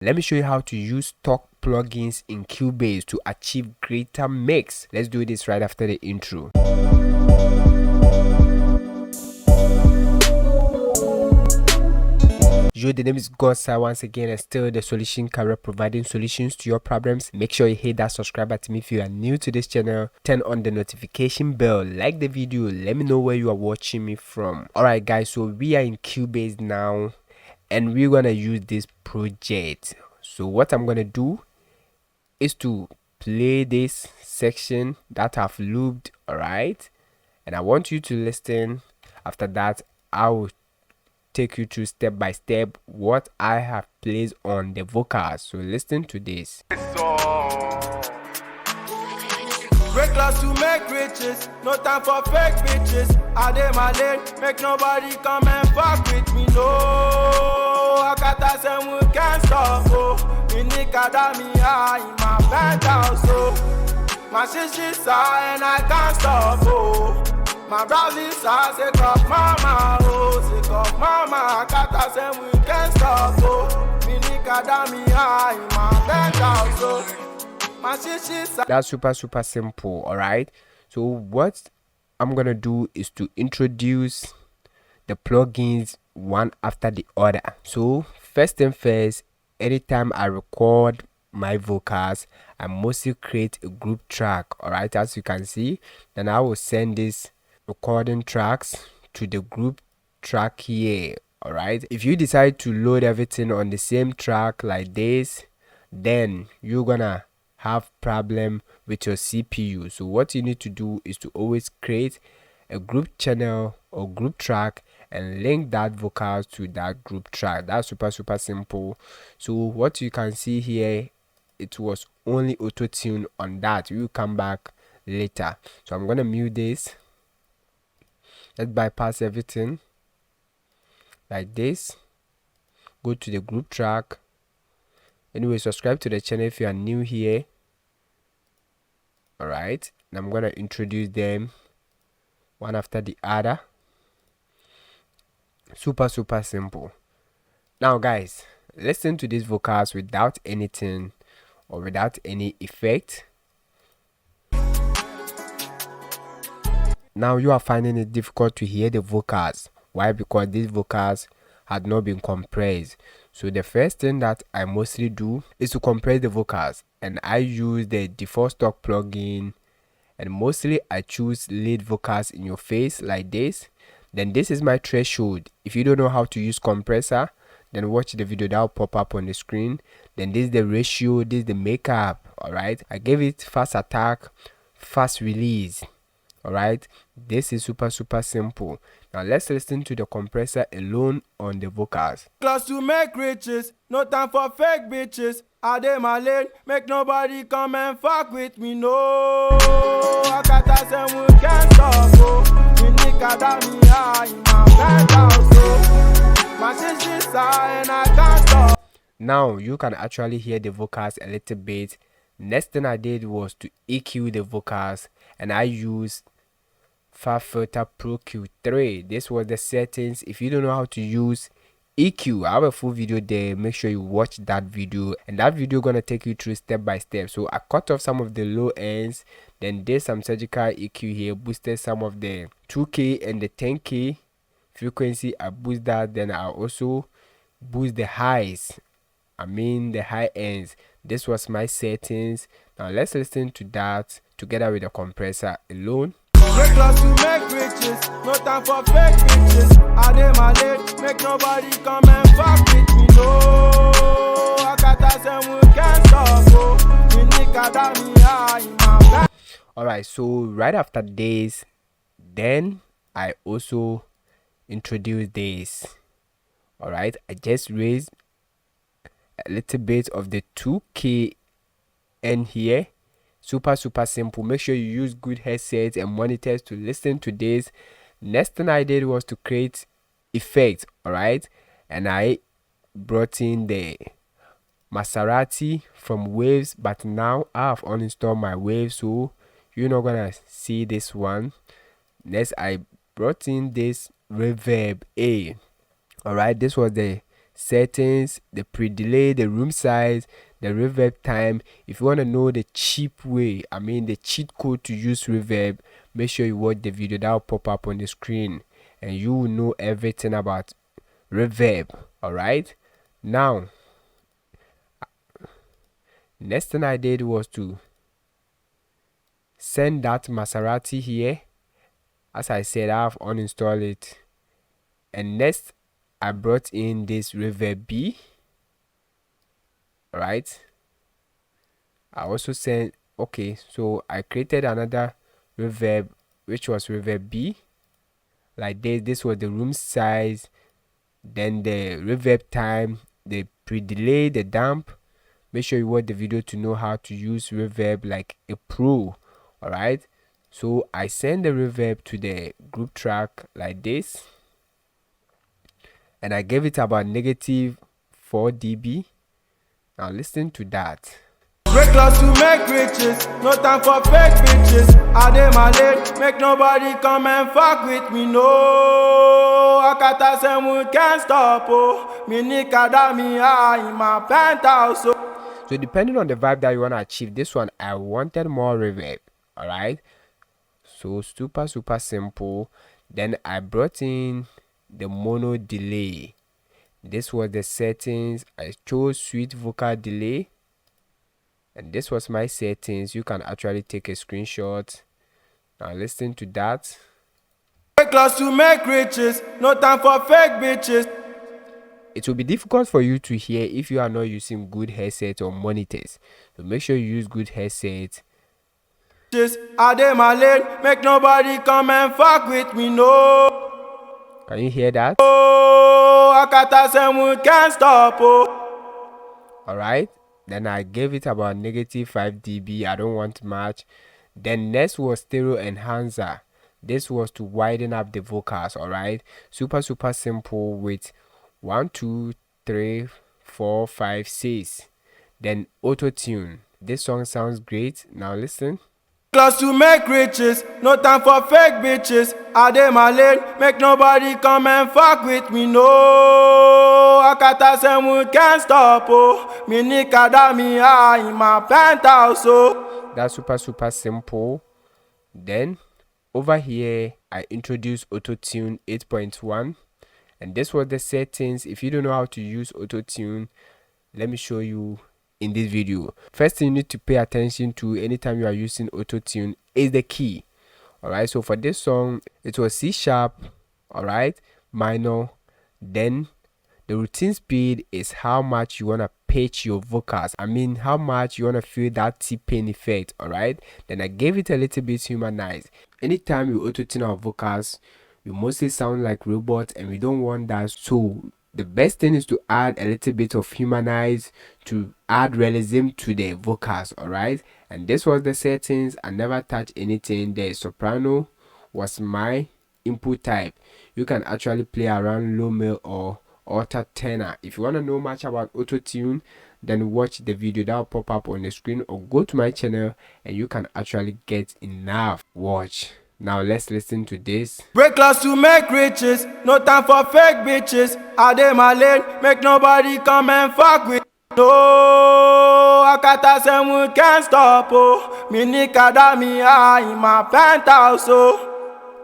Let me show you how to use stock plugins in Cubase to achieve greater mix. Let's do this right after the intro. Yo, the name is Godsa once again, and still the solution career, providing solutions to your problems. Make sure you hit that subscribe button if you are new to this channel. Turn on the notification bell, like the video, let me know where you are watching me from. Alright guys, so we are in Cubase now and we're gonna use this project. So what I'm gonna do is to play this section that I've looped, alright, and I want you to listen. After that, I will take you through step by step what I have placed on the vocals. So listen to this. Break laws to make riches, no time for fake bitches. I dey my lane, make nobody come and fuck with me, no. I got that same we can't stop, oh. In the academy, in my penthouse, oh. My shit side and I can't stop, oh. My browsing side, say off mama, oh. Say off mama, I got that same we can't stop, oh. In the academy, in my penthouse, oh. That's super simple. All right, so what I'm gonna do is to introduce the plugins one after the other. So first thing first, anytime I record my vocals, I mostly create a group track. All right, as you can see, then I will send these recording tracks to the group track here. All right, if you decide to load everything on the same track like this, then you're gonna have problem with your CPU. So what you need to do is to always create a group channel or group track and link that vocals to that group track. That's super simple. So what you can see here, it was only auto tune on that. We will come back later. So I'm gonna mute this. Let's bypass everything like this. Go to the group track. Anyway, subscribe to the channel if you are new here. Alright, and I'm gonna introduce them one after the other. Super simple. Now guys, listen to these vocals without anything or without any effect. Now you are finding it difficult to hear the vocals. Why? Because these vocals had not been compressed. So the first thing that I mostly do is to compress the vocals, and I use the default stock plugin, and mostly I choose lead vocals in your face like this. Then this is my threshold. If you don't know how to use compressor, then watch the video that will pop up on the screen. Then this is the ratio, this is the makeup. All right, I gave it fast attack, fast release. All right, this is super simple. Now let's listen to the compressor alone on the vocals. Class to make riches, no time for fake bitches. I dey my lane, make nobody come and fuck with me, no. I got that same we can't stop, oh. In the academy, in my penthouse, oh. My shit side and I can't stop. Now you can actually hear the vocals a little bit. Next thing I did was to EQ the vocals, and I used Far Filter Pro Q3. This was the settings. If you don't know how to use EQ, I have a full video there. Make sure you watch that video, and that video gonna take you through step by step. So I cut off some of the low ends, then did some surgical EQ here, boosted some of the 2K and the 10K frequency. I boost that, then I also boost the highs, the high ends. This was my settings. Now let's listen to that together with the compressor alone. Break laws to make riches, no time for fake bitches. I dey my lane, make nobody come and fuck with me, no. I got that same we can't stop, oh. In the academy, in my. Alright, so right after this, then I also introduced this. Alright, I just raised a little bit of the 2K end here. Super simple. Make sure you use good headsets and monitors to listen to this. Next thing I did was to create effects. All right, and I brought in the Maserati from Waves, but now I have uninstalled my Waves, so you're not gonna see this one. Next I brought in this Reverb A. All right, this was the settings, the pre-delay, the room size, the reverb time. If you want to know the cheap way, I mean the cheat code to use reverb, make sure you watch the video that will pop up on the screen and you will know everything about reverb. All right, now next thing I did was to send that Maserati here. As I said, I've uninstalled it, and next I brought in this Reverb B. All right, I also sent, okay, so I created another reverb which was Reverb B like this. This was the room size, then the reverb time, the pre-delay, the damp. Make sure you watch the video to know how to use reverb like a pro. All right, so I send the reverb to the group track like this, and I gave it about -4 dB. Now listen to that. Break laws to make riches, no time for fake bitches. I dey my lane, make nobody come and fuck with me, no. Akata semu can't stop, oh. Me nikada me high in my penthouse, oh. So depending on the vibe that you want to achieve, this one I wanted more reverb. All right, so super simple. Then I brought in the mono delay. This was the settings. I chose sweet vocal delay, and this was my settings. You can actually take a screenshot. Now listen to that. Break laws to make riches, no time for fake bitches. It will be difficult for you to hear if you are not using good headsets or monitors, so make sure you use good headsets. I dey my lane, make nobody come and fuck with me, no. Can you hear that? Oh, Akata semu can't stop, oh. All right, then I gave it about -5 dB. I don't want much. Then next was stereo enhancer. This was to widen up the vocals. All right, super simple with 1 2 3 4 5 6. Then auto-tune. This song sounds great. Now listen. Close to make riches, no time for fake bitches. I dey my lane, make nobody come and fuck with me, no. Akata semu can't stop, oh. Me nikada me high in my penthouse, oh. That's super simple. Then over here I introduced Auto-Tune 8.1, and this was the settings. If you don't know how to use Auto-Tune, let me show you in this video. First thing you need to pay attention to anytime you are using Auto-Tune is the key. All right, so for this song it was C sharp, all right, minor. Then the routine speed is how much you want to pitch your vocals. I mean how much you want to feel that T-pain effect. All right, then I gave it a little bit humanized. Anytime you auto-tune our vocals, we mostly sound like robots, and we don't want that. So the best thing is to add a little bit of humanize to add realism to the vocals. All right, and this was the settings. I never touched anything. The soprano was my input type. You can actually play around low male or alter tenor. If you want to know much about auto-tune, then watch the video that will pop up on the screen, or go to my channel and you can actually get enough. Watch. Now let's listen to this. Break laws to make riches, no time for fake bitches. I dey my lane, make nobody come and fuck with me, no. Akata semu can't stop, oh. Me nikada me high in my penthouse, oh.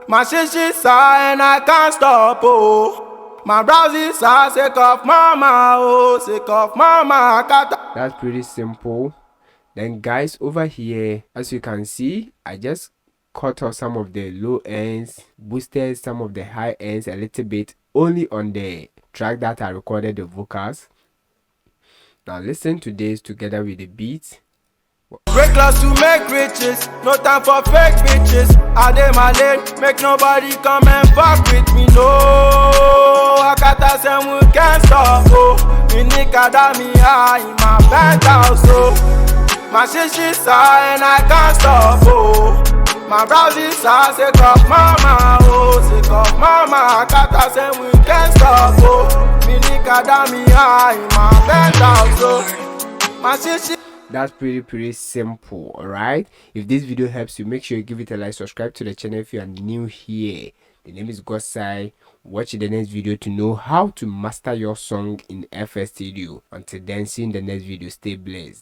My shishis are and I can't stop, oh. My browsers are sick of mama, oh. Sick of mama, Akata. That's pretty simple. Then guys, over here, as you can see, I just cut off some of the low ends, boosted some of the high ends a little bit, only on the track that I recorded the vocals. Now listen to this together with the beat. Break laws to make riches, no time for fake bitches. I dey my lane, make nobody come and fuck with me, no. Akata semu can't stop, oh. Me nikada me high in my penthouse, oh. My shishis are and I can't stop, oh. My browsers are sick of mama, oh. Sick of mama, Akata semu can't stop, oh. Me nikada me high in my penthouse, oh. My shishis. That's pretty simple. All right, if this video helps you, make sure you give it a like, subscribe to the channel if you are new here. The name is Gosai. watch the next video to know how to master your song in FL Studio. Until then, see you in the next video. Stay blessed.